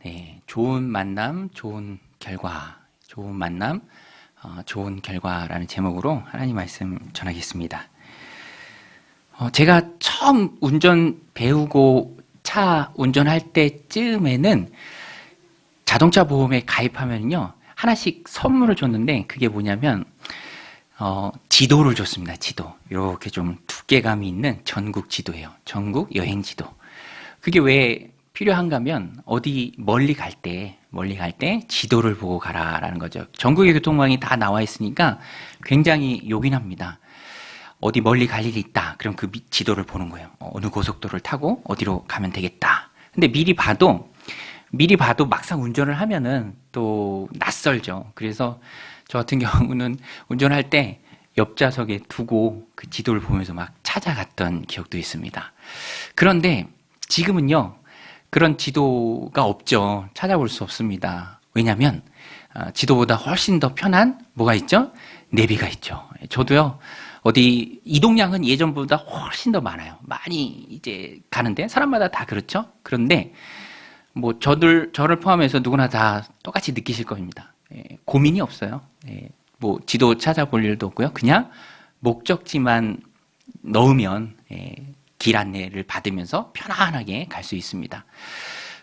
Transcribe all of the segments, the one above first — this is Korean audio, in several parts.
네, 좋은 만남, 좋은 결과, 좋은 만남, 좋은 결과라는 제목으로 하나님 말씀 전하겠습니다. 제가 처음 운전 배우고 차 운전할 때쯤에는 자동차 보험에 가입하면요, 하나씩 선물을 줬는데, 그게 뭐냐면, 지도를 줬습니다. 지도. 이렇게 좀 두께감이 있는 전국 지도예요. 전국 여행 지도. 그게 왜 필요한가 하면, 어디 멀리 갈 때 지도를 보고 가라라는 거죠. 전국의 교통망이 다 나와 있으니까 굉장히 요긴합니다. 어디 멀리 갈 일이 있다. 그럼 그 지도를 보는 거예요. 어느 고속도로를 타고 어디로 가면 되겠다. 근데 미리 봐도 막상 운전을 하면은 또 낯설죠. 그래서 저 같은 경우는 운전할 때 옆좌석에 두고 그 지도를 보면서 막 찾아갔던 기억도 있습니다. 그런데 지금은요, 그런 지도가 없죠. 찾아볼 수 없습니다. 왜냐하면 지도보다 훨씬 더 편한 뭐가 있죠? 내비가 있죠. 저도요, 어디 이동량은 예전보다 훨씬 더 많아요. 많이 이제 가는데 사람마다 다 그렇죠. 그런데 뭐 저를 포함해서 누구나 다 똑같이 느끼실 겁니다. 고민이 없어요. 뭐 지도 찾아볼 일도 없고요. 그냥 목적지만 넣으면 길 안내를 받으면서 편안하게 갈 수 있습니다.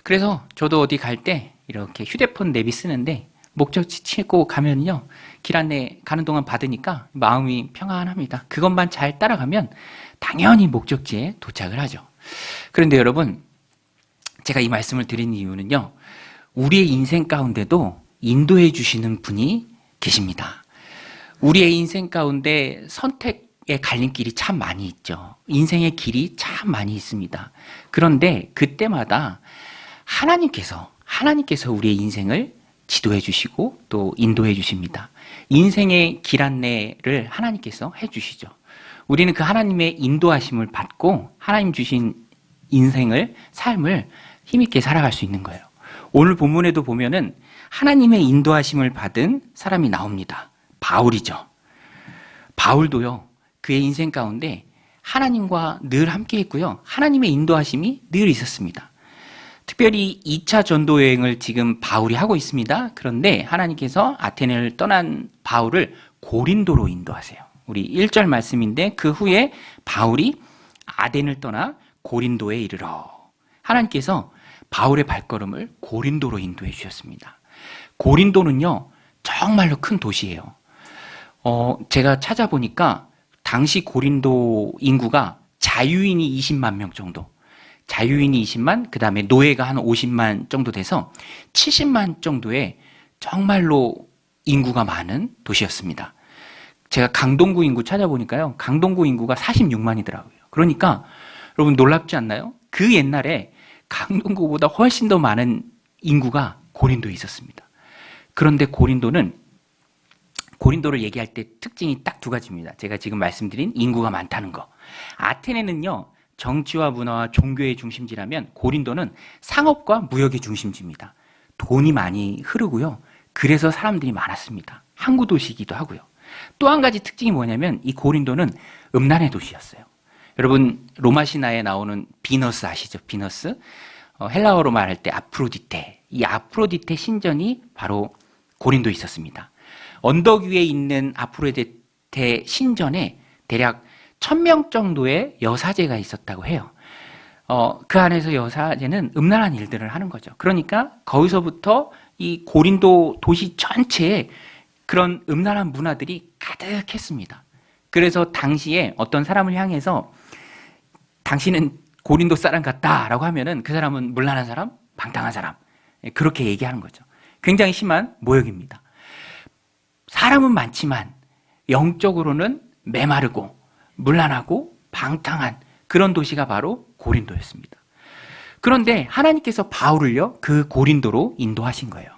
그래서 저도 어디 갈 때 이렇게 휴대폰 내비 쓰는데 목적지 치고 가면요, 길 안내 가는 동안 받으니까 마음이 평안합니다. 그것만 잘 따라가면 당연히 목적지에 도착을 하죠. 그런데 여러분, 제가 이 말씀을 드린 이유는요, 우리의 인생 가운데도 인도해 주시는 분이 계십니다. 우리의 인생 가운데 선택의 갈림길이 참 많이 있죠. 인생의 길이 참 많이 있습니다. 그런데 그때마다 하나님께서 우리의 인생을 지도해 주시고 또 인도해 주십니다. 인생의 길 안내를 하나님께서 해 주시죠. 우리는 그 하나님의 인도하심을 받고 하나님 주신 인생을, 삶을 힘있게 살아갈 수 있는 거예요. 오늘 본문에도 보면은 하나님의 인도하심을 받은 사람이 나옵니다. 바울이죠. 바울도요, 그의 인생 가운데 하나님과 늘 함께 했고요, 하나님의 인도하심이 늘 있었습니다. 특별히 2차 전도 여행을 지금 바울이 하고 있습니다. 그런데 하나님께서 아테네를 떠난 바울을 고린도로 인도하세요. 우리 1절 말씀인데, 그 후에 바울이 아덴을 떠나 고린도에 이르러, 하나님께서 바울의 발걸음을 고린도로 인도해 주셨습니다. 고린도는요, 정말로 큰 도시예요. 제가 찾아보니까 당시 고린도 인구가 자유인이 20만 명 정도, 자유인이 20만, 그 다음에 노예가 한 50만 정도 돼서 70만 정도의 정말로 인구가 많은 도시였습니다. 제가 강동구 인구 찾아보니까요, 강동구 인구가 46만이더라고요. 그러니까 여러분 놀랍지 않나요? 그 옛날에 강동구보다 훨씬 더 많은 인구가 고린도에 있었습니다. 그런데 고린도를 얘기할 때 특징이 딱 두 가지입니다. 제가 지금 말씀드린 인구가 많다는 거. 아테네는요, 정치와 문화와 종교의 중심지라면 고린도는 상업과 무역의 중심지입니다. 돈이 많이 흐르고요, 그래서 사람들이 많았습니다. 항구 도시이기도 하고요. 또 한 가지 특징이 뭐냐면, 이 고린도는 음란의 도시였어요. 여러분, 로마 신화에 나오는 비너스 아시죠? 비너스. 헬라어로 말할 때 아프로디테. 이 아프로디테 신전이 바로 고린도에 있었습니다. 언덕 위에 있는 아프로디테 신전에 대략 1000명 정도의 여사제가 있었다고 해요. 그 안에서 여사제는 음란한 일들을 하는 거죠. 그러니까 거기서부터 이 고린도 도시 전체에 그런 음란한 문화들이 가득했습니다. 그래서 당시에 어떤 사람을 향해서 당신은 고린도 사람 같다라고 하면은 그 사람은 문란한 사람, 방탕한 사람, 그렇게 얘기하는 거죠. 굉장히 심한 모욕입니다. 사람은 많지만 영적으로는 메마르고 문란하고 방탕한 그런 도시가 바로 고린도였습니다. 그런데 하나님께서 바울을요, 그 고린도로 인도하신 거예요.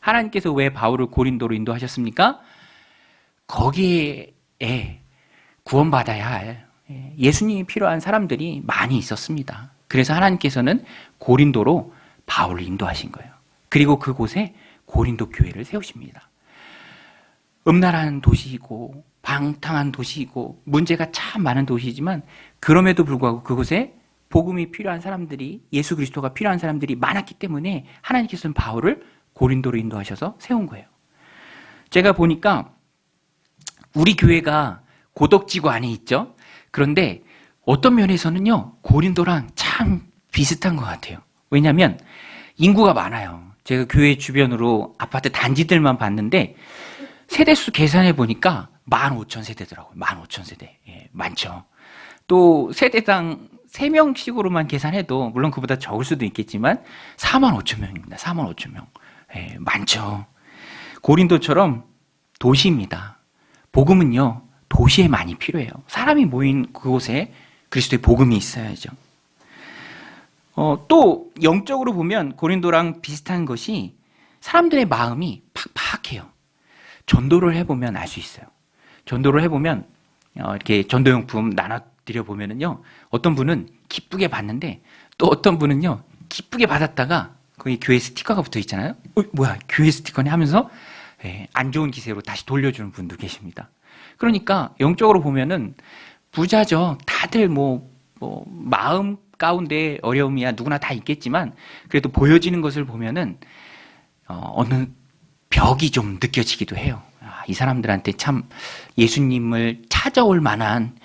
하나님께서 왜 바울을 고린도로 인도하셨습니까? 거기에 구원받아야 할 예수님이 필요한 사람들이 많이 있었습니다. 그래서 하나님께서는 고린도로 바울을 인도하신 거예요. 그리고 그곳에 고린도 교회를 세우십니다. 음란한 도시이고 방탕한 도시이고 문제가 참 많은 도시지만 그럼에도 불구하고 그곳에 복음이 필요한 사람들이, 예수 그리스도가 필요한 사람들이 많았기 때문에 하나님께서는 바울을 고린도로 인도하셔서 세운 거예요. 제가 보니까 우리 교회가 고덕지구 안에 있죠. 그런데 어떤 면에서는요, 고린도랑 참 비슷한 것 같아요. 왜냐하면 인구가 많아요. 제가 교회 주변으로 아파트 단지들만 봤는데 세대수 계산해 보니까 15,000세대더라고요. 15,000세대. 예, 많죠. 또 세대당 3명씩으로만 계산해도 물론 그보다 적을 수도 있겠지만 45,000명입니다. 45,000명. 예, 많죠. 고린도처럼 도시입니다. 복음은요, 도시에 많이 필요해요. 사람이 모인 그곳에 그리스도의 복음이 있어야죠. 또 영적으로 보면 고린도랑 비슷한 것이 사람들의 마음이 팍팍해요. 전도를 해보면 알 수 있어요. 전도를 해보면 이렇게 전도용품 나눠드려 보면은요, 어떤 분은 기쁘게 받는데 또 어떤 분은요, 기쁘게 받았다가 거기 교회 스티커가 붙어 있잖아요. 뭐야, 교회 스티커네 하면서 안 좋은 기세로 다시 돌려주는 분도 계십니다. 그러니까 영적으로 보면은 부자죠. 다들 마음 가운데 어려움이야 누구나 다 있겠지만 그래도 보여지는 것을 보면은 어느 벽이 좀 느껴지기도 해요. 이 사람들한테 참 예수님을 찾아올 만한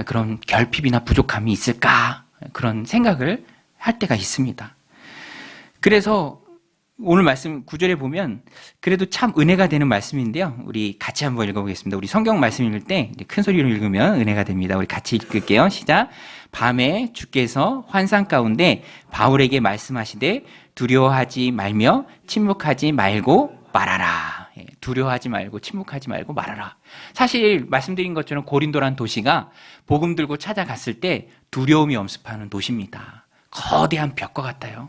그런 결핍이나 부족함이 있을까, 그런 생각을 할 때가 있습니다. 그래서 오늘 말씀 9절에 보면 그래도 참 은혜가 되는 말씀인데요. 우리 같이 한번 읽어보겠습니다. 우리 성경 말씀 읽을 때 큰 소리로 읽으면 은혜가 됩니다. 우리 같이 읽을게요. 시작. 밤에 주께서 환상 가운데 바울에게 말씀하시되 두려워하지 말며 침묵하지 말고 말하라. 두려워하지 말고 침묵하지 말고 말하라. 사실 말씀드린 것처럼 고린도란 도시가 복음 들고 찾아갔을 때 두려움이 엄습하는 도시입니다. 거대한 벽과 같아요.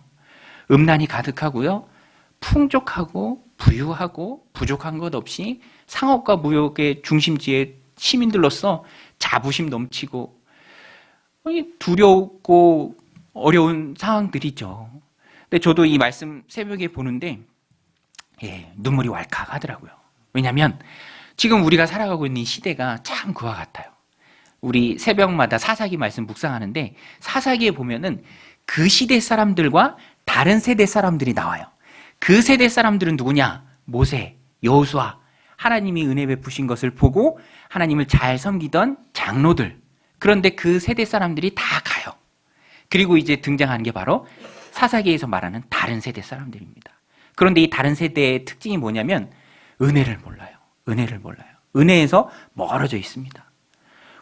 음란이 가득하고요. 풍족하고 부유하고 부족한 것 없이 상업과 무역의 중심지의 시민들로서 자부심 넘치고 두렵고 어려운 상황들이죠. 근데 저도 이 말씀 새벽에 보는데 눈물이 왈칵 하더라고요. 왜냐하면 지금 우리가 살아가고 있는 이 시대가 참 그와 같아요. 우리 새벽마다 사사기 말씀 묵상하는데 사사기에 보면은 그 시대 사람들과 다른 세대 사람들이 나와요. 그 세대 사람들은 누구냐? 모세, 여호수아, 하나님이 은혜 베푸신 것을 보고 하나님을 잘 섬기던 장로들. 그런데 그 세대 사람들이 다 가요. 그리고 이제 등장하는 게 바로 사사기에서 말하는 다른 세대 사람들입니다. 그런데 이 다른 세대의 특징이 뭐냐면 은혜를 몰라요. 은혜를 몰라요. 은혜에서 멀어져 있습니다.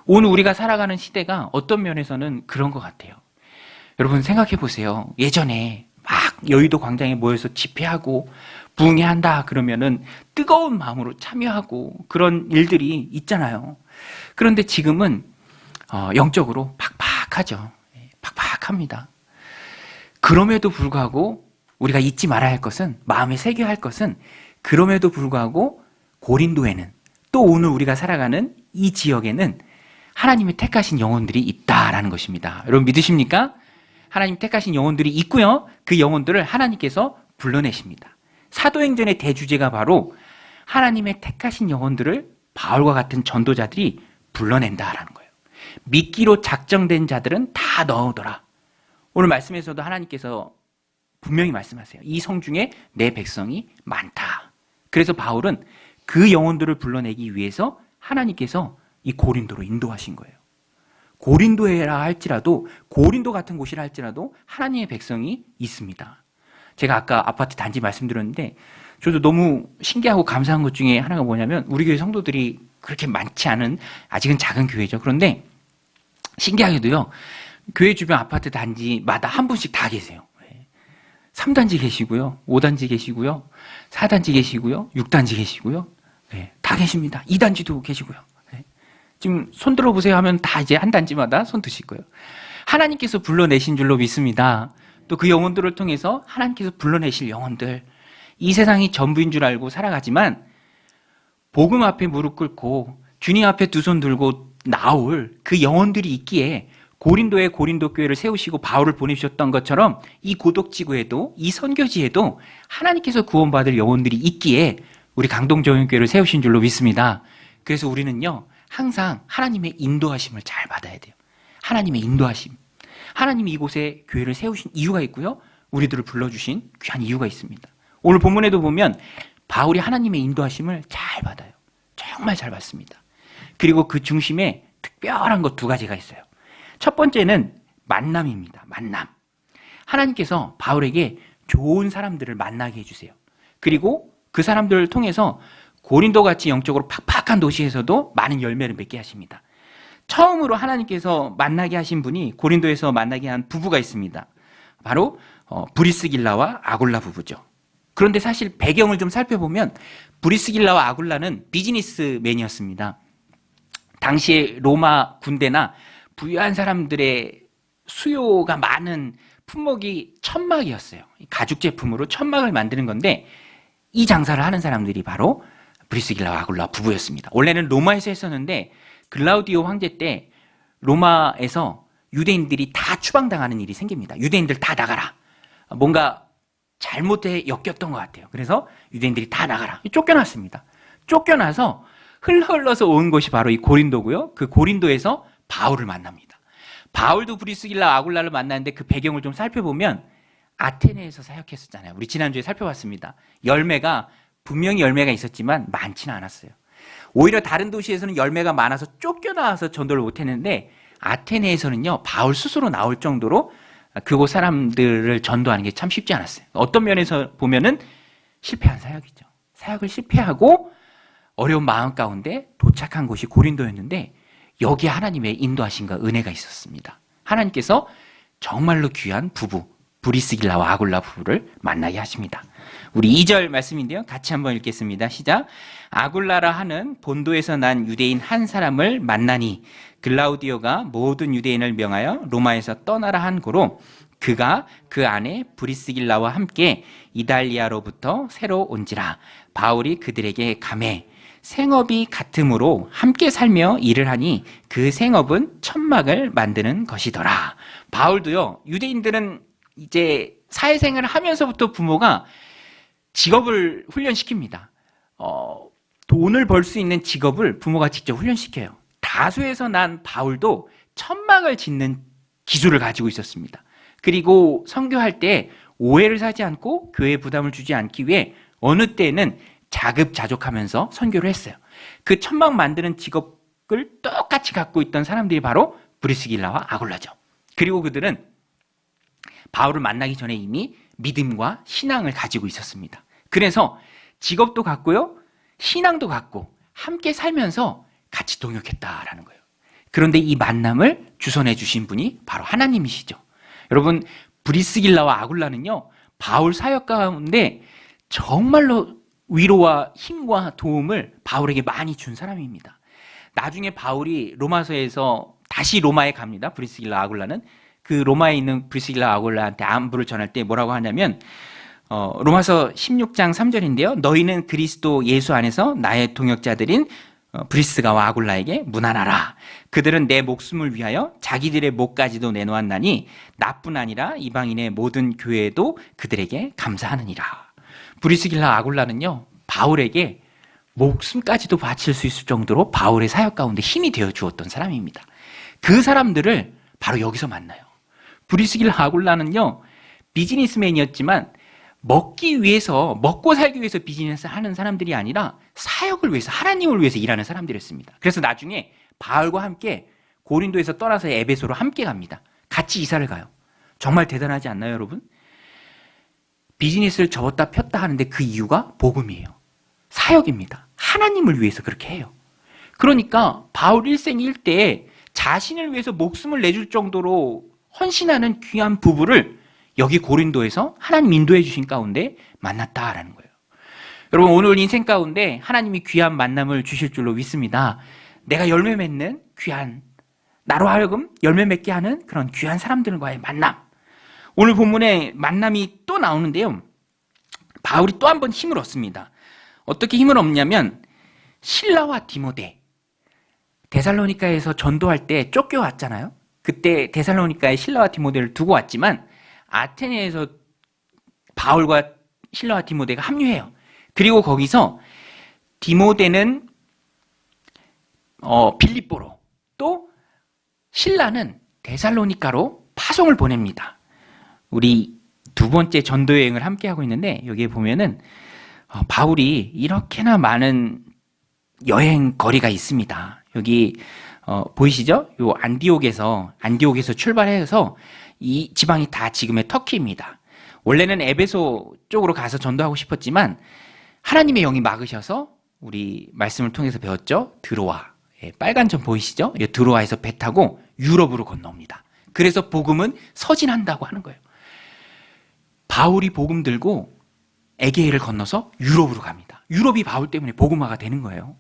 오늘 우리가 살아가는 시대가 어떤 면에서는 그런 것 같아요. 여러분 생각해 보세요. 예전에 막 여의도 광장에 모여서 집회하고 부흥회한다 그러면은 뜨거운 마음으로 참여하고 그런 일들이 있잖아요. 그런데 지금은 영적으로 팍팍하죠. 팍팍합니다. 그럼에도 불구하고 우리가 잊지 말아야 할 것은, 마음에 새겨야 할 것은, 그럼에도 불구하고 고린도에는, 또 오늘 우리가 살아가는 이 지역에는 하나님의 택하신 영혼들이 있다라는 것입니다. 여러분 믿으십니까? 하나님 택하신 영혼들이 있고요. 그 영혼들을 하나님께서 불러내십니다. 사도행전의 대주제가 바로 하나님의 택하신 영혼들을 바울과 같은 전도자들이 불러낸다라는 거예요. 믿기로 작정된 자들은 다 넣어둬라. 오늘 말씀에서도 하나님께서 분명히 말씀하세요. 이 성 중에 내 백성이 많다. 그래서 바울은 그 영혼들을 불러내기 위해서 하나님께서 이 고린도로 인도하신 거예요. 고린도라 할지라도, 고린도 같은 곳이라 할지라도 하나님의 백성이 있습니다. 제가 아까 아파트 단지 말씀드렸는데 저도 너무 신기하고 감사한 것 중에 하나가 뭐냐면 우리 교회 성도들이 그렇게 많지 않은, 아직은 작은 교회죠. 그런데 신기하게도요, 교회 주변 아파트 단지마다 한 분씩 다 계세요. 3단지 계시고요, 5단지 계시고요, 4단지 계시고요, 6단지 계시고요, 다 계십니다. 2단지도 계시고요. 지금 손 들어보세요 하면 다 이제 한 단지마다 손 드실 거예요. 하나님께서 불러내신 줄로 믿습니다. 또 그 영혼들을 통해서 하나님께서 불러내실 영혼들, 이 세상이 전부인 줄 알고 살아가지만 복음 앞에 무릎 꿇고 주님 앞에 두 손 들고 나올 그 영혼들이 있기에 고린도에 고린도 교회를 세우시고 바울을 보내주셨던 것처럼 이 고독지구에도, 이 선교지에도 하나님께서 구원받을 영혼들이 있기에 우리 강동정연교회를 세우신 줄로 믿습니다. 그래서 우리는요, 항상 하나님의 인도하심을 잘 받아야 돼요. 하나님의 인도하심. 하나님이 이곳에 교회를 세우신 이유가 있고요. 우리들을 불러주신 귀한 이유가 있습니다. 오늘 본문에도 보면 바울이 하나님의 인도하심을 잘 받아요. 정말 잘 받습니다. 그리고 그 중심에 특별한 것 두 가지가 있어요. 첫 번째는 만남입니다. 만남. 하나님께서 바울에게 좋은 사람들을 만나게 해주세요. 그리고 그 사람들을 통해서 고린도같이 영적으로 팍팍한 도시에서도 많은 열매를 맺게 하십니다. 처음으로 하나님께서 만나게 하신 분이 고린도에서 만나게 한 부부가 있습니다. 바로 브리스길라와 아굴라 부부죠. 그런데 사실 배경을 좀 살펴보면 브리스길라와 아굴라는 비즈니스맨이었습니다. 당시에 로마 군대나 부유한 사람들의 수요가 많은 품목이 천막이었어요. 가죽 제품으로 천막을 만드는 건데 이 장사를 하는 사람들이 바로 브리스길라와 아굴라 부부였습니다. 원래는 로마에서 했었는데 글라우디오 황제 때 로마에서 유대인들이 다 추방당하는 일이 생깁니다. 유대인들 다 나가라. 뭔가 잘못에 엮였던 것 같아요. 그래서 유대인들이 다 나가라. 쫓겨났습니다. 쫓겨나서 흘러서 온 곳이 바로 이 고린도고요. 그 고린도에서 바울을 만납니다. 바울도 브리스길라 아굴라를 만났는데 그 배경을 좀 살펴보면 아테네에서 사역했었잖아요. 우리 지난주에 살펴봤습니다. 분명히 열매가 있었지만 많지는 않았어요. 오히려 다른 도시에서는 열매가 많아서 쫓겨나와서 전도를 못했는데 아테네에서는요, 바울 스스로 나올 정도로 그곳 사람들을 전도하는 게 참 쉽지 않았어요. 어떤 면에서 보면은 실패한 사역이죠. 사역을 실패하고 어려운 마음 가운데 도착한 곳이 고린도였는데 여기에 하나님의 인도하심과 은혜가 있었습니다. 하나님께서 정말로 귀한 부부 브리스길라와 아굴라 부부를 만나게 하십니다. 우리 2절 말씀인데요. 같이 한번 읽겠습니다. 시작. 아굴라라 하는 본도에서 난 유대인 한 사람을 만나니 글라우디오가 모든 유대인을 명하여 로마에서 떠나라 한 고로 그가 그 안에 브리스길라와 함께 이달리아로부터 새로 온지라. 바울이 그들에게 가매 생업이 같으므로 함께 살며 일을 하니 그 생업은 천막을 만드는 것이더라. 바울도요, 유대인들은 이제 사회생활을 하면서부터 부모가 직업을 훈련시킵니다. 돈을 벌 수 있는 직업을 부모가 직접 훈련시켜요. 다소에서 난 바울도 천막을 짓는 기술을 가지고 있었습니다. 그리고 선교할 때 오해를 사지 않고 교회에 부담을 주지 않기 위해 어느 때는 자급자족하면서 선교를 했어요. 그 천막 만드는 직업을 똑같이 갖고 있던 사람들이 바로 브리스길라와 아굴라죠. 그리고 그들은 바울을 만나기 전에 이미 믿음과 신앙을 가지고 있었습니다. 그래서 직업도 갖고요, 신앙도 갖고 함께 살면서 같이 동역했다라는 거예요. 그런데 이 만남을 주선해 주신 분이 바로 하나님이시죠. 여러분, 브리스길라와 아굴라는요, 바울 사역 가운데 정말로 위로와 힘과 도움을 바울에게 많이 준 사람입니다. 나중에 바울이 로마서에서 다시 로마에 갑니다. 브리스길라 아굴라는 그 로마에 있는 브리스길라 아굴라한테 안부를 전할 때 뭐라고 하냐면 로마서 16장 3절인데요. 너희는 그리스도 예수 안에서 나의 동역자들인 브리스가와 아굴라에게 문안하라. 그들은 내 목숨을 위하여 자기들의 목까지도 내놓았나니 나뿐 아니라 이방인의 모든 교회도 그들에게 감사하느니라. 브리스길라 아굴라는요, 바울에게 목숨까지도 바칠 수 있을 정도로 바울의 사역 가운데 힘이 되어 주었던 사람입니다. 그 사람들을 바로 여기서 만나요. 브리스길라 아굴라는요, 비즈니스맨이었지만 먹기 위해서, 먹고 살기 위해서 비즈니스 하는 사람들이 아니라 사역을 위해서, 하나님을 위해서 일하는 사람들이었습니다. 그래서 나중에 바울과 함께 고린도에서 떠나서 에베소로 함께 갑니다. 같이 이사를 가요. 정말 대단하지 않나요, 여러분? 비즈니스를 접었다 폈다 하는데 그 이유가 복음이에요. 사역입니다. 하나님을 위해서 그렇게 해요. 그러니까 바울 일생일대에 자신을 위해서 목숨을 내줄 정도로 헌신하는 귀한 부부를 여기 고린도에서 하나님 인도해 주신 가운데 만났다라는 거예요. 여러분, 오늘 인생 가운데 하나님이 귀한 만남을 주실 줄로 믿습니다. 내가 열매 맺는 귀한, 나로 하여금 열매 맺게 하는 그런 귀한 사람들과의 만남. 오늘 본문에 만남이 또 나오는데요. 바울이 또 한 번 힘을 얻습니다. 어떻게 힘을 얻냐면 실라와 디모데, 데살로니가에서 전도할 때 쫓겨왔잖아요. 그때 데살로니가에 실라와 디모데를 두고 왔지만 아테네에서 바울과 실라와 디모데가 합류해요. 그리고 거기서 디모데는 빌립보로, 또 실라는 데살로니가로 파송을 보냅니다. 우리 두 번째 전도 여행을 함께 하고 있는데 여기에 보면은 바울이 이렇게나 많은 여행 거리가 있습니다. 여기 보이시죠? 요 안디옥에서 출발해서 이 지방이 다 지금의 터키입니다. 원래는 에베소 쪽으로 가서 전도하고 싶었지만 하나님의 영이 막으셔서 우리 말씀을 통해서 배웠죠? 드로아. 빨간 점 보이시죠? 드로아에서 배 타고 유럽으로 건너옵니다. 그래서 복음은 서진한다고 하는 거예요. 바울이 복음 들고 에게해를 건너서 유럽으로 갑니다. 유럽이 바울 때문에 복음화가 되는 거예요.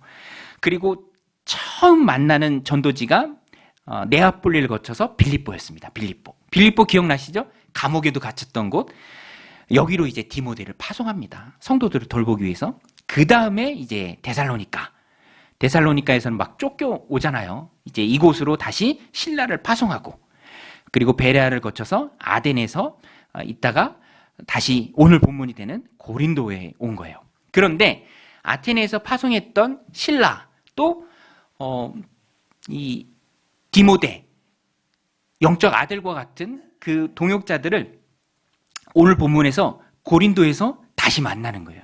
그리고 처음 만나는 전도지가 네아폴리를 거쳐서 빌립보였습니다. 빌립보 기억나시죠? 감옥에도 갇혔던 곳. 여기로 이제 디모데를 파송합니다. 성도들을 돌보기 위해서. 그 다음에 이제 데살로니카에서는 막 쫓겨오잖아요. 이제 이곳으로 다시 신라를 파송하고, 그리고 베레아를 거쳐서 아덴에서 있다가 다시 오늘 본문이 되는 고린도에 온 거예요. 그런데 아테네에서 파송했던 신라 또 이 디모데, 영적 아들과 같은 그 동역자들을 오늘 본문에서 고린도에서 다시 만나는 거예요.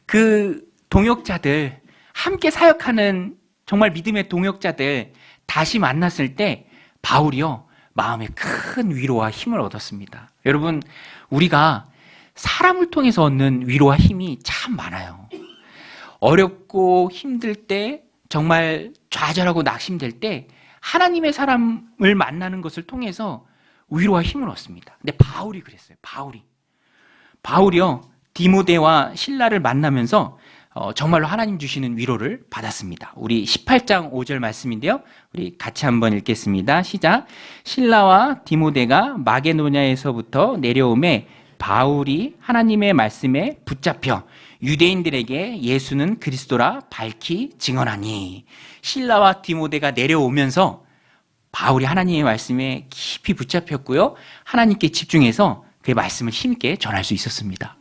그 동역자들, 함께 사역하는 정말 믿음의 동역자들 다시 만났을 때 바울이요, 마음에 큰 위로와 힘을 얻었습니다. 여러분, 우리가 사람을 통해서 얻는 위로와 힘이 참 많아요. 어렵고 힘들 때, 정말 좌절하고 낙심될 때 하나님의 사람을 만나는 것을 통해서 위로와 힘을 얻습니다. 근데 바울이 그랬어요. 바울이요, 디모데와 신라를 만나면서 정말로 하나님 주시는 위로를 받았습니다. 우리 18장 5절 말씀인데요. 우리 같이 한번 읽겠습니다. 시작. 신라와 디모데가 마게도냐에서부터 내려오매 바울이 하나님의 말씀에 붙잡혀 유대인들에게 예수는 그리스도라 밝히 증언하니. 신라와 디모데가 내려오면서 바울이 하나님의 말씀에 깊이 붙잡혔고요, 하나님께 집중해서 그의 말씀을 힘있게 전할 수 있었습니다.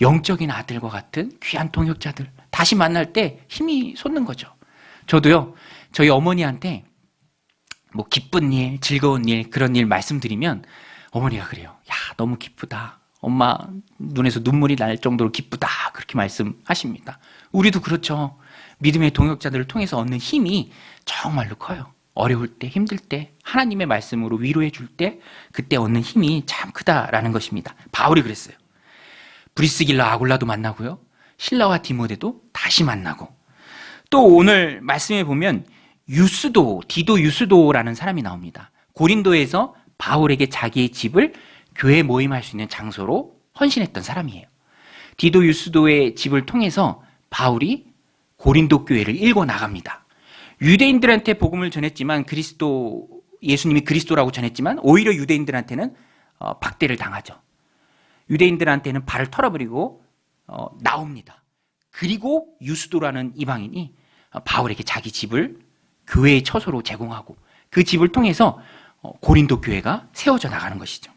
영적인 아들과 같은 귀한 동역자들 다시 만날 때 힘이 솟는 거죠. 저도요, 저희 어머니한테 뭐 기쁜 일, 즐거운 일, 그런 일 말씀드리면 어머니가 그래요. 야, 너무 기쁘다. 엄마 눈에서 눈물이 날 정도로 기쁘다. 그렇게 말씀하십니다. 우리도 그렇죠. 믿음의 동역자들을 통해서 얻는 힘이 정말로 커요. 어려울 때, 힘들 때, 하나님의 말씀으로 위로해 줄 때, 그때 얻는 힘이 참 크다라는 것입니다. 바울이 그랬어요. 브리스길라 아굴라도 만나고요, 신라와 디모데도 다시 만나고, 또 오늘 말씀에 보면 디도 유스도라는 사람이 나옵니다. 고린도에서 바울에게 자기의 집을 교회 모임할 수 있는 장소로 헌신했던 사람이에요. 디도 유스도의 집을 통해서 바울이 고린도 교회를 일궈 나갑니다. 유대인들한테 복음을 전했지만, 예수님이 그리스도라고 전했지만 오히려 유대인들한테는 박대를 당하죠. 유대인들한테는 발을 털어버리고 나옵니다. 그리고 유스도라는 이방인이 바울에게 자기 집을 교회의 처소로 제공하고, 그 집을 통해서 고린도 교회가 세워져 나가는 것이죠.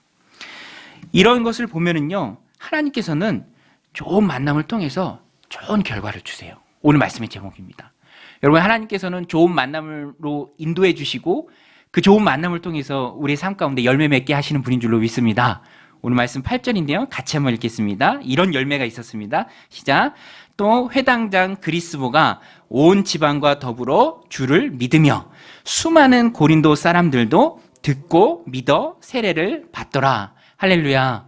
이런 것을 보면은요, 하나님께서는 좋은 만남을 통해서 좋은 결과를 주세요. 오늘 말씀의 제목입니다. 여러분, 하나님께서는 좋은 만남으로 인도해 주시고 그 좋은 만남을 통해서 우리의 삶 가운데 열매 맺게 하시는 분인 줄로 믿습니다. 오늘 말씀 8절인데요. 같이 한번 읽겠습니다. 이런 열매가 있었습니다. 시작. 또 회당장 그리스보가 온 지방과 더불어 주를 믿으며 수많은 고린도 사람들도 듣고 믿어 세례를 받더라. 할렐루야.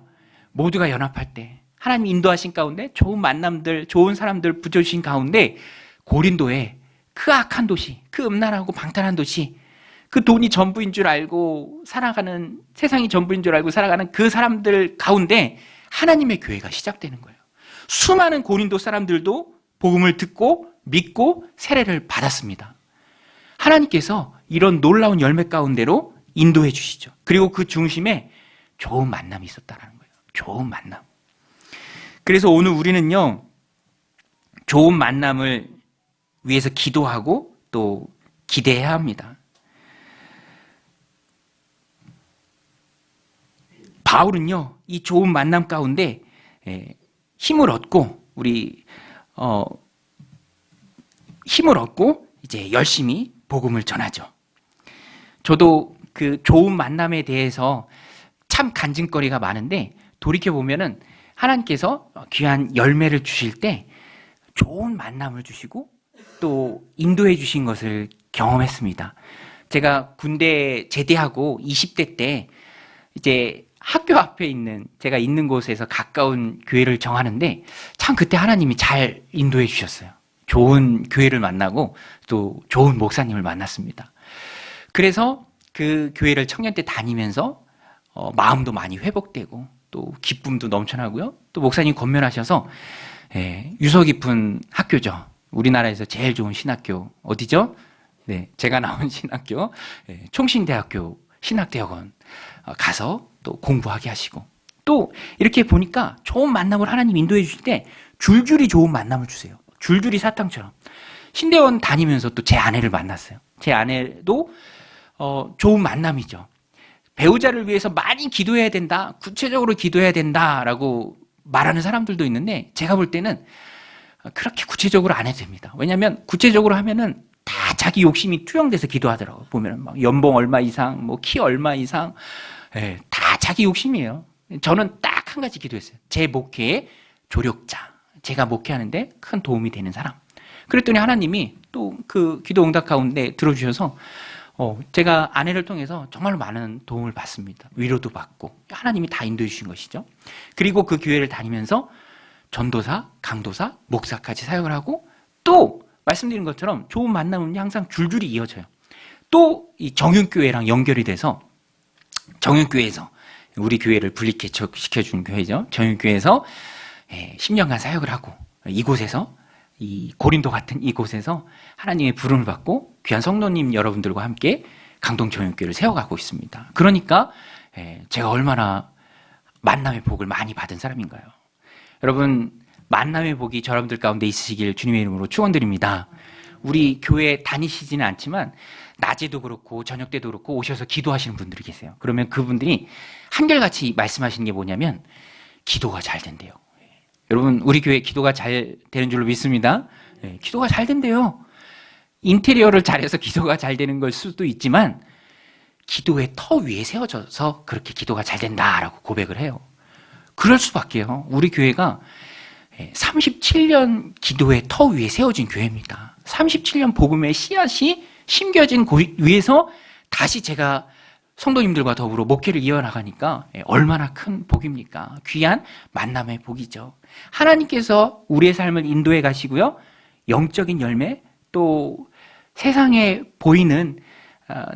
모두가 연합할 때, 하나님 인도하신 가운데 좋은 만남들, 좋은 사람들 붙여주신 가운데 고린도에 그 악한 도시, 그 음란하고 방탄한 도시, 그 돈이 전부인 줄 알고 살아가는, 세상이 전부인 줄 알고 살아가는 그 사람들 가운데 하나님의 교회가 시작되는 거예요. 수많은 고린도 사람들도 복음을 듣고 믿고 세례를 받았습니다. 하나님께서 이런 놀라운 열매 가운데로 인도해 주시죠. 그리고 그 중심에 좋은 만남이 있었다는 거예요. 좋은 만남. 그래서 오늘 우리는요, 좋은 만남을 위해서 기도하고 또 기대해야 합니다. 바울은요, 이 좋은 만남 가운데 힘을 얻고 힘을 얻고 이제 열심히 복음을 전하죠. 저도 그 좋은 만남에 대해서 참 간증거리가 많은데 돌이켜보면은 하나님께서 귀한 열매를 주실 때 좋은 만남을 주시고 또 인도해 주신 것을 경험했습니다. 제가 군대 제대하고 20대 때 이제 학교 앞에 있는 제가 있는 곳에서 가까운 교회를 정하는데 참 그때 하나님이 잘 인도해 주셨어요. 좋은 교회를 만나고 또 좋은 목사님을 만났습니다. 그래서 그 교회를 청년 때 다니면서 마음도 많이 회복되고 또 기쁨도 넘쳐나고요. 또 목사님 권면하셔서 유서 깊은 학교죠. 우리나라에서 제일 좋은 신학교 어디죠? 네, 제가 나온 신학교 총신대학교 신학대학원 가서 또 공부하게 하시고 또 이렇게 보니까 좋은 만남을 하나님 인도해 주실 때 줄줄이 좋은 만남을 주세요. 줄줄이 사탕처럼. 신대원 다니면서 또 제 아내를 만났어요. 제 아내도 좋은 만남이죠. 배우자를 위해서 많이 기도해야 된다, 구체적으로 기도해야 된다라고 말하는 사람들도 있는데 제가 볼 때는 그렇게 구체적으로 안 해도 됩니다. 왜냐하면 구체적으로 하면은 다 자기 욕심이 투영돼서 기도하더라고요. 보면은 막 연봉 얼마 이상, 뭐 키 얼마 이상, 다 자기 욕심이에요. 저는 딱 한 가지 기도했어요. 제 목회의 조력자, 제가 목회하는데 큰 도움이 되는 사람. 그랬더니 하나님이 또 그 기도 응답 가운데 들어주셔서 제가 아내를 통해서 정말 많은 도움을 받습니다. 위로도 받고 하나님이 다 인도해 주신 것이죠. 그리고 그 교회를 다니면서 전도사, 강도사, 목사까지 사역을 하고 또 말씀드린 것처럼 좋은 만남은 항상 줄줄이 이어져요. 또 이 정윤교회랑 연결이 돼서 정윤교회에서 우리 교회를 분리개척시켜준 교회죠. 정윤교회에서 10년간 사역을 하고 이곳에서 이 고린도 같은 이곳에서 하나님의 부름을 받고 귀한 성도님 여러분들과 함께 강동정윤교회를 세워가고 있습니다. 그러니까 제가 얼마나 만남의 복을 많이 받은 사람인가요? 여러분 만남의 복이 여러분들 가운데 있으시길 주님의 이름으로 축원드립니다. 우리 교회 다니시지는 않지만 낮에도 그렇고 저녁 때도 그렇고 오셔서 기도하시는 분들이 계세요. 그러면 그분들이 한결같이 말씀하시는 게 뭐냐면 기도가 잘 된대요. 여러분 우리 교회 기도가 잘 되는 줄로 믿습니다. 기도가 잘 된대요. 인테리어를 잘해서 기도가 잘 되는 걸 수도 있지만 기도의 터 위에 세워져서 그렇게 기도가 잘 된다라고 고백을 해요. 그럴 수밖에요. 우리 교회가 37년 기도의 터 위에 세워진 교회입니다. 37년 복음의 씨앗이 심겨진 곳 위에서 다시 제가 성도님들과 더불어 목회를 이어나가니까 얼마나 큰 복입니까? 귀한 만남의 복이죠. 하나님께서 우리의 삶을 인도해 가시고요. 영적인 열매 또 세상에 보이는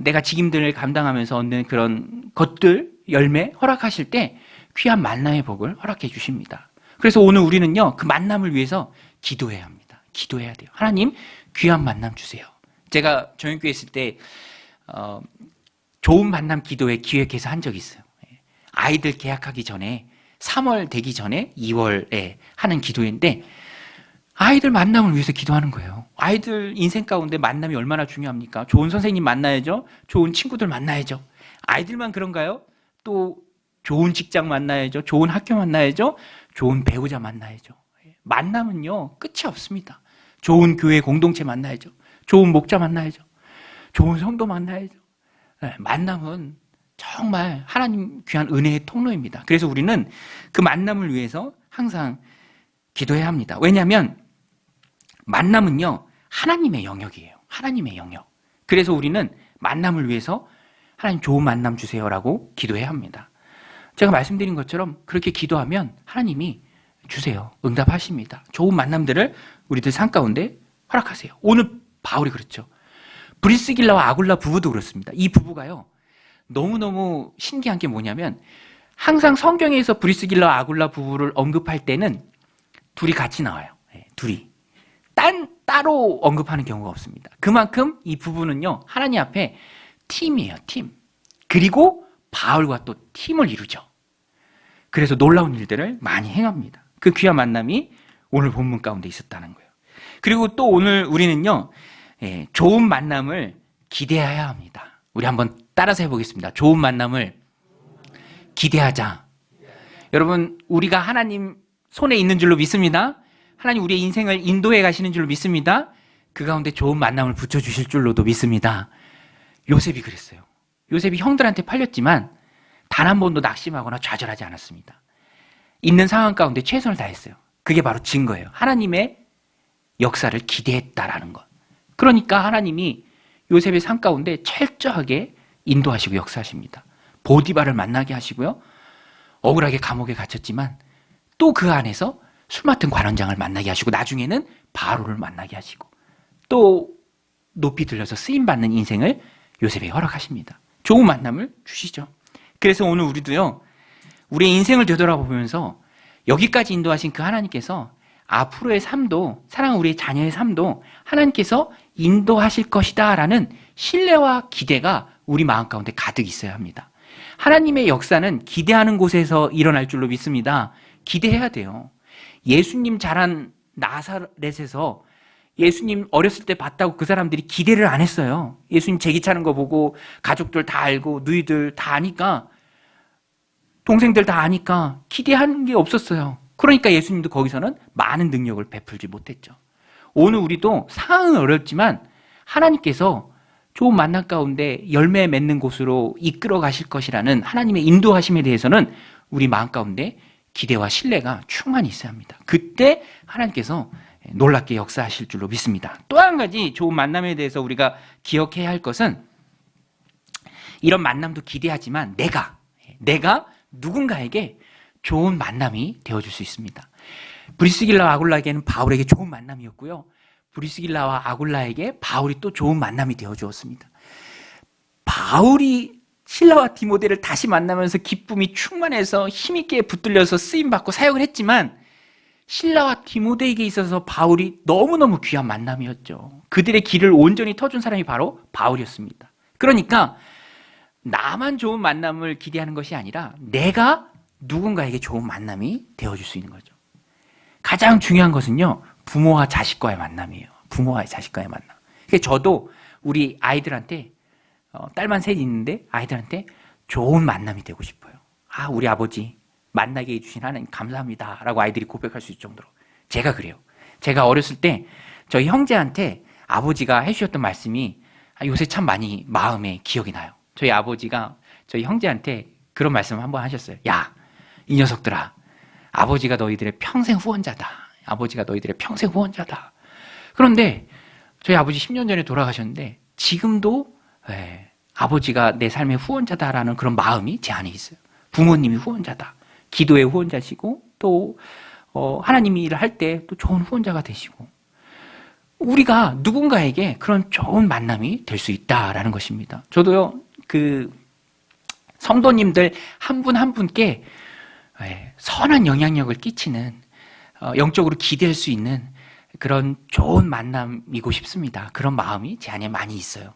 내가 직임들을 감당하면서 얻는 그런 것들 열매 허락하실 때 귀한 만남의 복을 허락해 주십니다. 그래서 오늘 우리는요 그 만남을 위해서 기도해야 합니다. 기도해야 돼요. 하나님 귀한 만남 주세요. 제가 정윤교회 있을 때 좋은 만남 기도회 기획해서 한 적이 있어요. 아이들 개학하기 전에 3월 되기 전에 2월에 하는 기도회인데 아이들 만남을 위해서 기도하는 거예요. 아이들 인생 가운데 만남이 얼마나 중요합니까? 좋은 선생님 만나야죠. 좋은 친구들 만나야죠. 아이들만 그런가요? 또 좋은 직장 만나야죠. 좋은 학교 만나야죠. 좋은 배우자 만나야죠. 만남은요 끝이 없습니다. 좋은 교회 공동체 만나야죠. 좋은 목자 만나야죠. 좋은 성도 만나야죠. 만남은 정말 하나님 귀한 은혜의 통로입니다. 그래서 우리는 그 만남을 위해서 항상 기도해야 합니다. 왜냐하면 만남은요 하나님의 영역이에요. 하나님의 영역. 그래서 우리는 만남을 위해서 하나님 좋은 만남 주세요라고 기도해야 합니다. 제가 말씀드린 것처럼 그렇게 기도하면 하나님이 주세요. 응답하십니다. 좋은 만남들을 우리들 삶 가운데 허락하세요. 오늘 바울이 그렇죠. 브리스길라와 아굴라 부부도 그렇습니다. 이 부부가요 너무너무 신기한 게 뭐냐면 항상 성경에서 브리스길라와 아굴라 부부를 언급할 때는 둘이 같이 나와요. 둘이 따로 언급하는 경우가 없습니다. 그만큼 이 부부는요 하나님 앞에 팀이에요. 팀. 그리고 바울과 또 팀을 이루죠. 그래서 놀라운 일들을 많이 행합니다. 그 귀한 만남이 오늘 본문 가운데 있었다는 거예요. 그리고 또 오늘 우리는요 좋은 만남을 기대해야 합니다. 우리 한번 따라서 해보겠습니다. 좋은 만남을 기대하자. 여러분 우리가 하나님 손에 있는 줄로 믿습니다. 하나님 우리의 인생을 인도해 가시는 줄로 믿습니다. 그 가운데 좋은 만남을 붙여주실 줄로도 믿습니다. 요셉이 그랬어요. 요셉이 형들한테 팔렸지만 단 한 번도 낙심하거나 좌절하지 않았습니다. 있는 상황 가운데 최선을 다했어요. 그게 바로 증거예요. 하나님의 역사를 기대했다라는 것. 그러니까 하나님이 요셉의 삶 가운데 철저하게 인도하시고 역사하십니다. 보디발을 만나게 하시고요. 억울하게 감옥에 갇혔지만 또 그 안에서 술 맡은 관원장을 만나게 하시고 나중에는 바로를 만나게 하시고 또 높이 들려서 쓰임받는 인생을 요셉에 허락하십니다. 좋은 만남을 주시죠. 그래서 오늘 우리도요, 우리의 인생을 되돌아보면서 여기까지 인도하신 그 하나님께서 앞으로의 삶도, 사랑하는 우리의 자녀의 삶도 하나님께서 인도하실 것이다 라는 신뢰와 기대가 우리 마음 가운데 가득 있어야 합니다. 하나님의 역사는 기대하는 곳에서 일어날 줄로 믿습니다. 기대해야 돼요. 예수님 자란 나사렛에서 예수님 어렸을 때 봤다고 그 사람들이 기대를 안 했어요. 예수님 제기 차는 거 보고 가족들 다 알고 누이들 다 아니까, 동생들 다 아니까 기대하는 게 없었어요. 그러니까 예수님도 거기서는 많은 능력을 베풀지 못했죠. 오늘 우리도 상황은 어렵지만 하나님께서 좋은 만남 가운데 열매 맺는 곳으로 이끌어 가실 것이라는 하나님의 인도하심에 대해서는 우리 마음 가운데 기대와 신뢰가 충만히 있어야 합니다. 그때 하나님께서 놀랍게 역사하실 줄로 믿습니다. 또 한 가지 좋은 만남에 대해서 우리가 기억해야 할 것은, 이런 만남도 기대하지만 내가 누군가에게 좋은 만남이 되어줄 수 있습니다. 브리스길라와 아굴라에게는 바울에게 좋은 만남이었고요. 브리스길라와 아굴라에게 바울이 또 좋은 만남이 되어주었습니다. 바울이 실라와 디모데를 다시 만나면서 기쁨이 충만해서 힘있게 붙들려서 쓰임받고 사역을 했지만, 실라와 디모데에게 있어서 바울이 너무너무 귀한 만남이었죠. 그들의 길을 온전히 터준 사람이 바로 바울이었습니다. 그러니까 나만 좋은 만남을 기대하는 것이 아니라 내가 누군가에게 좋은 만남이 되어줄 수 있는 거죠. 가장 중요한 것은요, 부모와 자식과의 만남이에요. 부모와 자식과의 만남. 그래서 저도 우리 아이들한테, 딸만 셋 있는데 아이들한테 좋은 만남이 되고 싶어요. 우리 아버지 만나게 해주신 하나님 감사합니다 라고 아이들이 고백할 수 있을 정도로. 제가 그래요. 제가 어렸을 때 저희 형제한테 아버지가 해주셨던 말씀이 요새 참 많이 마음에 기억이 나요. 저희 아버지가 저희 형제한테 그런 말씀을 한번 하셨어요. 야, 이 녀석들아, 아버지가 너희들의 평생 후원자다. 아버지가 너희들의 평생 후원자다. 그런데 저희 아버지 10년 전에 돌아가셨는데 지금도 아버지가 내 삶의 후원자다라는 그런 마음이 제 안에 있어요. 부모님이 후원자다. 기도의 후원자시고 또 하나님이 일을 할 때 또 좋은 후원자가 되시고, 우리가 누군가에게 그런 좋은 만남이 될 수 있다라는 것입니다. 저도요, 그 성도님들 한 분 한 분께 선한 영향력을 끼치는, 영적으로 기댈 수 있는 그런 좋은 만남이고 싶습니다. 그런 마음이 제 안에 많이 있어요.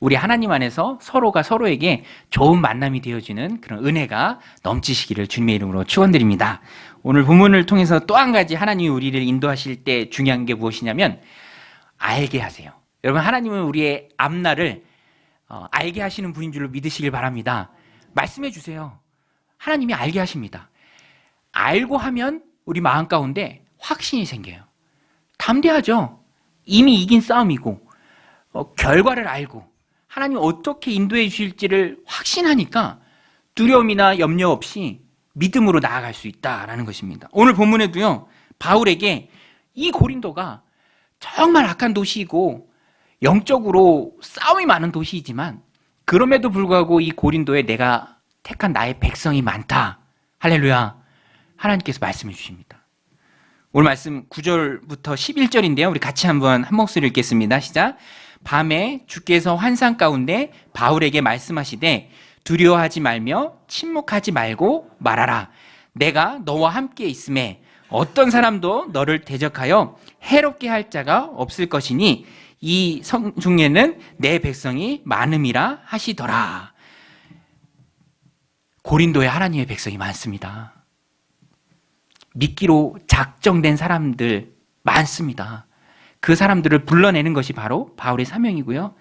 우리 하나님 안에서 서로가 서로에게 좋은 만남이 되어지는 그런 은혜가 넘치시기를 주님의 이름으로 축원드립니다. 오늘 본문을 통해서 또 한 가지 하나님이 우리를 인도하실 때 중요한 게 무엇이냐면, 알게 하세요. 여러분, 하나님은 우리의 앞날을 알게 하시는 분인 줄로 믿으시길 바랍니다. 말씀해 주세요. 하나님이 알게 하십니다. 알고 하면 우리 마음 가운데 확신이 생겨요. 담대하죠. 이미 이긴 싸움이고 결과를 알고 하나님이 어떻게 인도해 주실지를 확신하니까 두려움이나 염려 없이 믿음으로 나아갈 수 있다라는 것입니다. 오늘 본문에도요, 바울에게 이 고린도가 정말 악한 도시이고 영적으로 싸움이 많은 도시이지만 그럼에도 불구하고 이 고린도에 내가 택한 나의 백성이 많다. 할렐루야. 하나님께서 말씀해 주십니다. 오늘 말씀 9절부터 11절인데요. 우리 같이 한번 한 목소리 읽겠습니다. 시작. 밤에 주께서 환상 가운데 바울에게 말씀하시되 두려워하지 말며 침묵하지 말고 말하라. 내가 너와 함께 있음에 어떤 사람도 너를 대적하여 해롭게 할 자가 없을 것이니 이 성 중에는 내 백성이 많음이라 하시더라. 고린도에 하나님의 백성이 많습니다. 믿기로 작정된 사람들 많습니다. 그 사람들을 불러내는 것이 바로 바울의 사명이고요.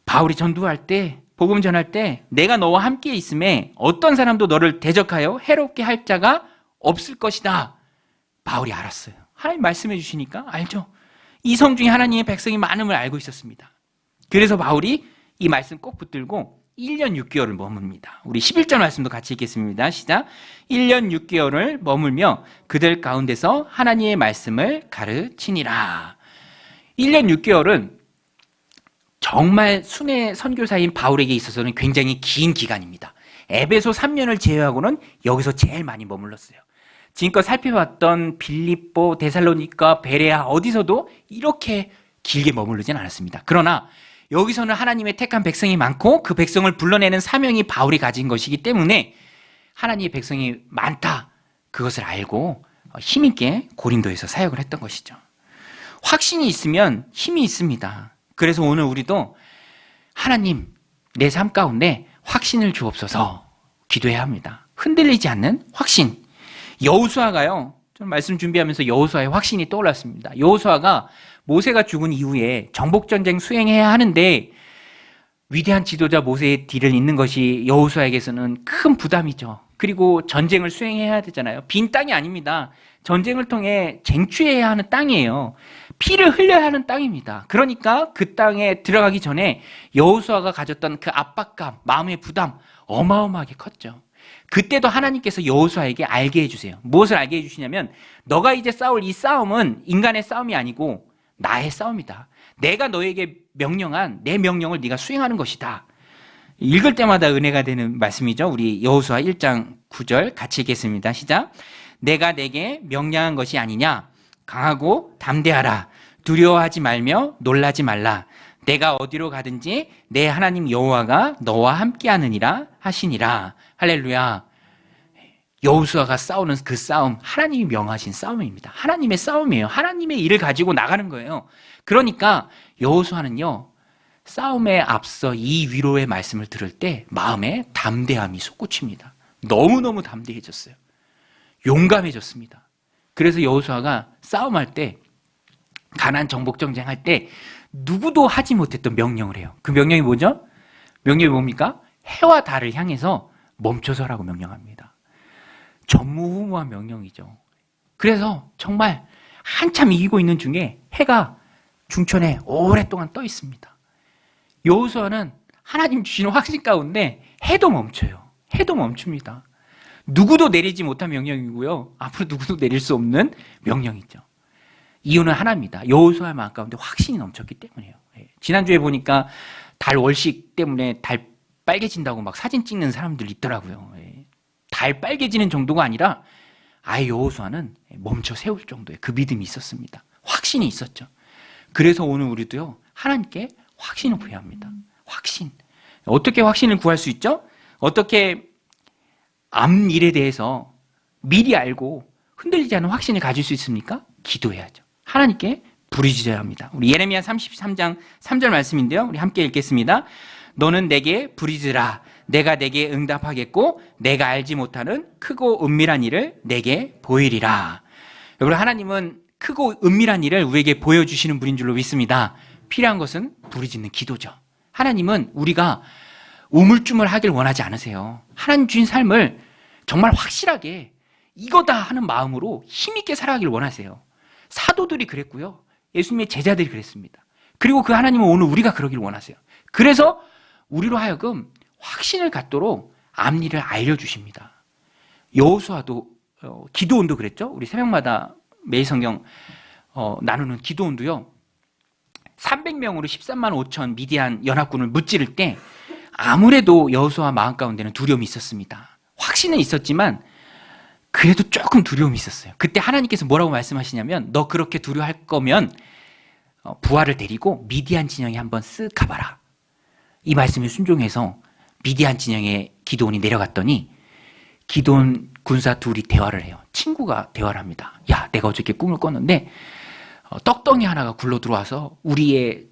바울이 전도할 때, 복음 전할 때 내가 너와 함께 있음에 어떤 사람도 너를 대적하여 해롭게 할 자가 없을 것이다. 바울이 알았어요. 하나님 말씀해 주시니까 알죠. 이 성 중에 하나님의 백성이 많음을 알고 있었습니다. 그래서 바울이 이 말씀 꼭 붙들고 1년 6개월을 머뭅니다. 우리 11절 말씀도 같이 읽겠습니다. 시작. 1년 6개월을 머물며 그들 가운데서 하나님의 말씀을 가르치니라. 1년 6개월은 정말 순회 선교사인 바울에게 있어서는 굉장히 긴 기간입니다. 에베소 3년을 제외하고는 여기서 제일 많이 머물렀어요. 지금껏 살펴봤던 빌립보, 데살로니가, 베레아 어디서도 이렇게 길게 머무르진 않았습니다. 그러나 여기서는 하나님의 택한 백성이 많고 그 백성을 불러내는 사명이 바울이 가진 것이기 때문에 하나님의 백성이 많다, 그것을 알고 힘있게 고린도에서 사역을 했던 것이죠. 확신이 있으면 힘이 있습니다. 그래서 오늘 우리도 하나님, 내 삶 가운데 확신을 주옵소서 기도해야 합니다. 흔들리지 않는 확신. 여호수아가요, 좀 말씀 준비하면서 여호수아의 확신이 떠올랐습니다. 여호수아가 모세가 죽은 이후에 정복전쟁 수행해야 하는데 위대한 지도자 모세의 뒤를 잇는 것이 여호수아에게서는 큰 부담이죠. 그리고 전쟁을 수행해야 되잖아요. 빈 땅이 아닙니다. 전쟁을 통해 쟁취해야 하는 땅이에요. 피를 흘려야 하는 땅입니다. 그러니까 그 땅에 들어가기 전에 여호수아가 가졌던 그 압박감, 마음의 부담 어마어마하게 컸죠. 그때도 하나님께서 여호수아에게 알게 해주세요. 무엇을 알게 해주시냐면 너가 이제 싸울 이 싸움은 인간의 싸움이 아니고 나의 싸움이다. 내가 너에게 명령한 내 명령을 네가 수행하는 것이다. 읽을 때마다 은혜가 되는 말씀이죠. 우리 여호수아 1장 9절 같이 읽겠습니다. 시작. 내가 내게 명령한 것이 아니냐. 강하고 담대하라. 두려워하지 말며 놀라지 말라. 내가 어디로 가든지 내 하나님 여호와가 너와 함께하느니라 하시니라. 할렐루야. 여호수아가 싸우는 그 싸움, 하나님이 명하신 싸움입니다. 하나님의 싸움이에요. 하나님의 일을 가지고 나가는 거예요. 그러니까 여호수아는요, 싸움에 앞서 이 위로의 말씀을 들을 때 마음에 담대함이 솟구칩니다. 너무너무 담대해졌어요. 용감해졌습니다. 그래서 여호수아가 싸움할 때, 가나안 정복전쟁 할 때 누구도 하지 못했던 명령을 해요. 그 명령이 뭐죠? 명령이 뭡니까? 해와 달을 향해서 멈춰서라고 명령합니다. 전무후무한 명령이죠. 그래서 정말 한참 이기고 있는 중에 해가 중천에 오랫동안 떠 있습니다. 여호수아는 하나님 주시는 확신 가운데 해도 멈춰요. 해도 멈춥니다. 누구도 내리지 못한 명령이고요. 앞으로 누구도 내릴 수 없는 명령이죠. 이유는 하나입니다. 여호수아의 마음 가운데 확신이 넘쳤기 때문이에요. 지난주에 보니까 달 월식 때문에 달 빨개진다고 막 사진 찍는 사람들 있더라고요. 달 빨개지는 정도가 아니라 아예 여호수아는 멈춰 세울 정도의 그 믿음이 있었습니다. 확신이 있었죠. 그래서 오늘 우리도요, 하나님께 확신을 구해야 합니다. 확신. 어떻게 확신을 구할 수 있죠? 어떻게 앞일에 대해서 미리 알고 흔들리지 않은 확신을 가질 수 있습니까? 기도해야죠. 하나님께 부르짖어야 합니다. 우리 예레미야 33장 3절 말씀인데요. 우리 함께 읽겠습니다. 너는 내게 부르짖으라. 내가 내게 응답하겠고 내가 알지 못하는 크고 은밀한 일을 내게 보이리라. 여러분, 하나님은 크고 은밀한 일을 우리에게 보여주시는 분인 줄로 믿습니다. 필요한 것은 부르짖는 기도죠. 하나님은 우리가 우물쭈물하길 원하지 않으세요. 하나님 주신 삶을 정말 확실하게 이거다 하는 마음으로 힘있게 살아가길 원하세요. 사도들이 그랬고요. 예수님의 제자들이 그랬습니다. 그리고 그 하나님은 오늘 우리가 그러길 원하세요. 그래서 우리로 하여금 확신을 갖도록 앞일을 알려주십니다. 여호수아도 기도원도 그랬죠. 우리 새벽마다 매일 성경 나누는 기도원도요. 300명으로 13만 5천 미디안 연합군을 무찌를 때 아무래도 여호수아 마음 가운데는 두려움이 있었습니다. 확신은 있었지만 그래도 조금 두려움이 있었어요. 그때 하나님께서 뭐라고 말씀하시냐면 너 그렇게 두려워할 거면 부하를 데리고 미디안 진영에 한번 쓱 가봐라. 이 말씀에 순종해서 미디안 진영에 기도원이 내려갔더니 기도원 군사 둘이 대화를 해요. 친구가 대화를 합니다. 야, 내가 어저께 꿈을 꿨는데 떡덩이 하나가 굴러 들어와서 우리의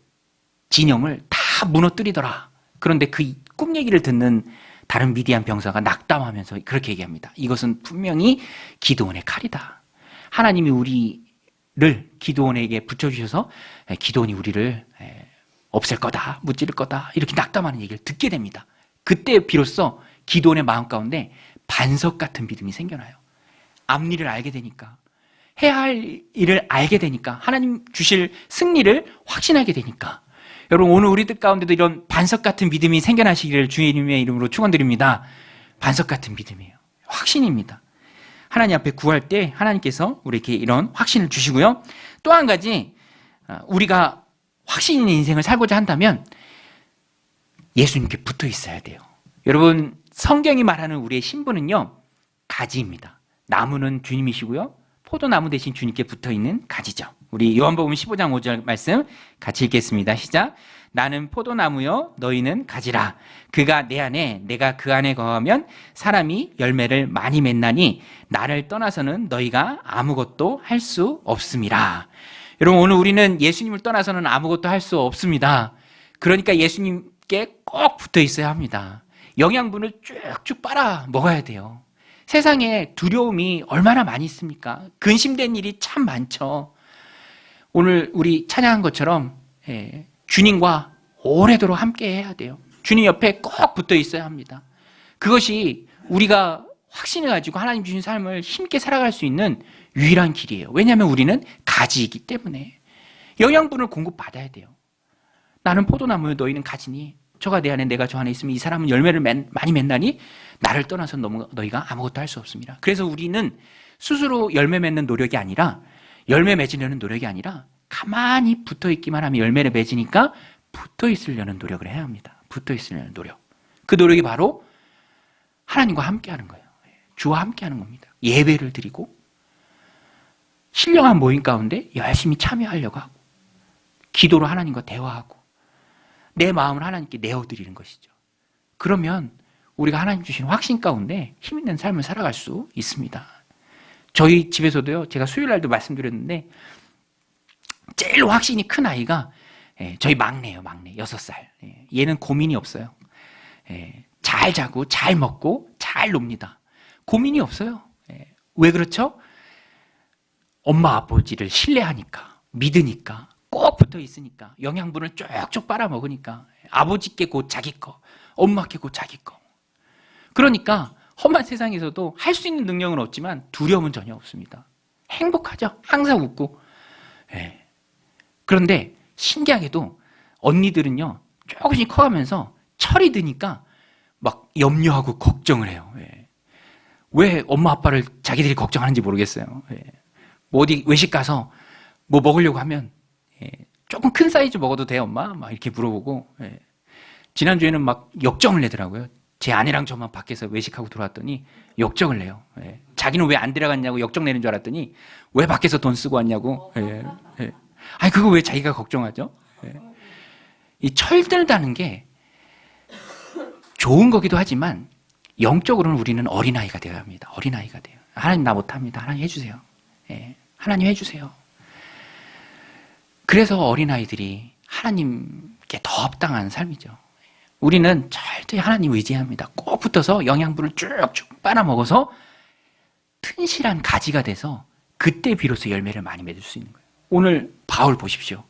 진영을 다 무너뜨리더라. 그런데 그 꿈 얘기를 듣는 다른 미디안 병사가 낙담하면서 그렇게 얘기합니다. 이것은 분명히 기도원의 칼이다. 하나님이 우리를 기도원에게 붙여주셔서 기도원이 우리를 없앨 거다, 무찌를 거다, 이렇게 낙담하는 얘기를 듣게 됩니다. 그때 비로소 기도원의 마음 가운데 반석 같은 믿음이 생겨나요. 앞일을 알게 되니까, 해야 할 일을 알게 되니까, 하나님 주실 승리를 확신하게 되니까. 여러분, 오늘 우리 뜻 가운데도 이런 반석 같은 믿음이 생겨나시기를 주님의 이름으로 축원드립니다. 반석 같은 믿음이에요. 확신입니다. 하나님 앞에 구할 때 하나님께서 우리에게 이런 확신을 주시고요. 또 한 가지, 우리가 확신 있는 인생을 살고자 한다면 예수님께 붙어 있어야 돼요. 여러분, 성경이 말하는 우리의 신분은요, 가지입니다. 나무는 주님이시고요, 포도나무 대신 주님께 붙어 있는 가지죠. 우리 요한복음 15장 5절 말씀 같이 읽겠습니다. 시작. 나는 포도나무요, 너희는 가지라. 그가 내 안에, 내가 그 안에 거하면 사람이 열매를 많이 맺나니 나를 떠나서는 너희가 아무것도 할 수 없음이라. 여러분, 오늘 우리는 예수님을 떠나서는 아무것도 할 수 없습니다. 그러니까 예수님께 꼭 붙어 있어야 합니다. 영양분을 쭉쭉 빨아 먹어야 돼요. 세상에 두려움이 얼마나 많이 있습니까? 근심된 일이 참 많죠. 오늘 우리 찬양한 것처럼 주님과 오래도록 함께 해야 돼요. 주님 옆에 꼭 붙어 있어야 합니다. 그것이 우리가 확신을 가지고 하나님 주신 삶을 힘있게 살아갈 수 있는 유일한 길이에요. 왜냐하면 우리는 가지이기 때문에 영양분을 공급받아야 돼요. 나는 포도나무요, 너희는 가지니 저가 내 안에 내가 저 안에 있으면 이 사람은 열매를 많이 맺나니 나를 떠나서 너희가 아무것도 할 수 없습니다. 그래서 우리는 스스로 열매 맺는 노력이 아니라, 열매 맺으려는 노력이 아니라 가만히 붙어 있기만 하면 열매를 맺으니까 붙어 있으려는 노력을 해야 합니다. 붙어 있으려는 노력. 그 노력이 바로 하나님과 함께 하는 거예요. 주와 함께 하는 겁니다. 예배를 드리고 신령한 모임 가운데 열심히 참여하려고 하고 기도로 하나님과 대화하고 내 마음을 하나님께 내어드리는 것이죠. 그러면 우리가 하나님 주신 확신 가운데 힘있는 삶을 살아갈 수 있습니다. 저희 집에서도요, 제가 수요일 날도 말씀드렸는데 제일 확신이 큰 아이가 저희 막내예요. 막내 6살. 얘는 고민이 없어요. 잘 자고 잘 먹고 잘 놉니다. 고민이 없어요. 왜 그렇죠? 엄마 아버지를 신뢰하니까, 믿으니까, 꼭 붙어 있으니까, 영양분을 쭉쭉 빨아먹으니까, 아버지께 곧 자기 거, 엄마께 곧 자기 거. 그러니까 험한 세상에서도 할 수 있는 능력은 없지만 두려움은 전혀 없습니다. 행복하죠. 항상 웃고. 그런데 신기하게도 언니들은요, 조금씩 커가면서 철이 드니까 막 염려하고 걱정을 해요. 왜 엄마 아빠를 자기들이 걱정하는지 모르겠어요. 뭐 어디 외식 가서 뭐 먹으려고 하면 조금 큰 사이즈 먹어도 돼 엄마? 막 이렇게 물어보고, 지난주에는 막 역정을 내더라고요. 제 아내랑 저만 밖에서 외식하고 들어왔더니 역정을 내요. 자기는 왜 안 들어갔냐고 역정 내는 줄 알았더니 왜 밖에서 돈 쓰고 왔냐고. 아니 그거 왜 자기가 걱정하죠? 이 철들다는 게 좋은 거기도 하지만 영적으로는 우리는 어린아이가 되어야 합니다. 어린아이가 돼요. 하나님 나 못합니다. 하나님 해주세요. 하나님 해주세요. 그래서 어린아이들이 하나님께 더 합당한 삶이죠. 우리는 절대 하나님 의지합니다. 꼭 붙어서 영양분을 쭉쭉 빨아먹어서 튼실한 가지가 돼서 그때 비로소 열매를 많이 맺을 수 있는 거예요. 오늘 바울 보십시오.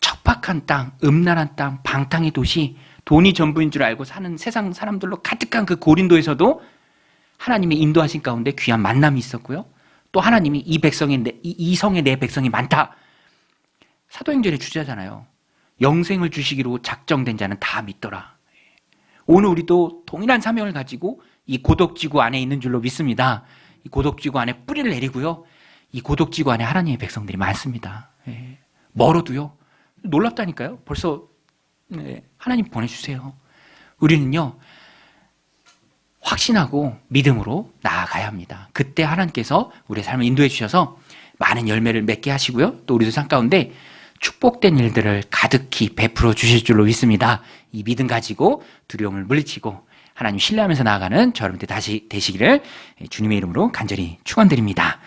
척박한 땅, 음란한 땅, 방탕의 도시, 돈이 전부인 줄 알고 사는 세상 사람들로 가득한 그 고린도에서도 하나님의 인도하신 가운데 귀한 만남이 있었고요. 또 하나님이 이 성의 내 백성이 많다. 사도행전의 주제잖아요. 영생을 주시기로 작정된 자는 다 믿더라. 오늘 우리도 동일한 사명을 가지고 이 고독지구 안에 있는 줄로 믿습니다. 이 고독지구 안에 뿌리를 내리고요. 이 고독지구 안에 하나님의 백성들이 많습니다. 멀어도요. 놀랍다니까요. 벌써 하나님 보내주세요. 우리는요, 확신하고 믿음으로 나아가야 합니다. 그때 하나님께서 우리의 삶을 인도해 주셔서 많은 열매를 맺게 하시고요. 또 우리도 삶 가운데 축복된 일들을 가득히 베풀어 주실 줄로 믿습니다. 이 믿음 가지고 두려움을 물리치고 하나님 신뢰하면서 나아가는 저 여러분들 다시 되시기를 주님의 이름으로 간절히 축원드립니다.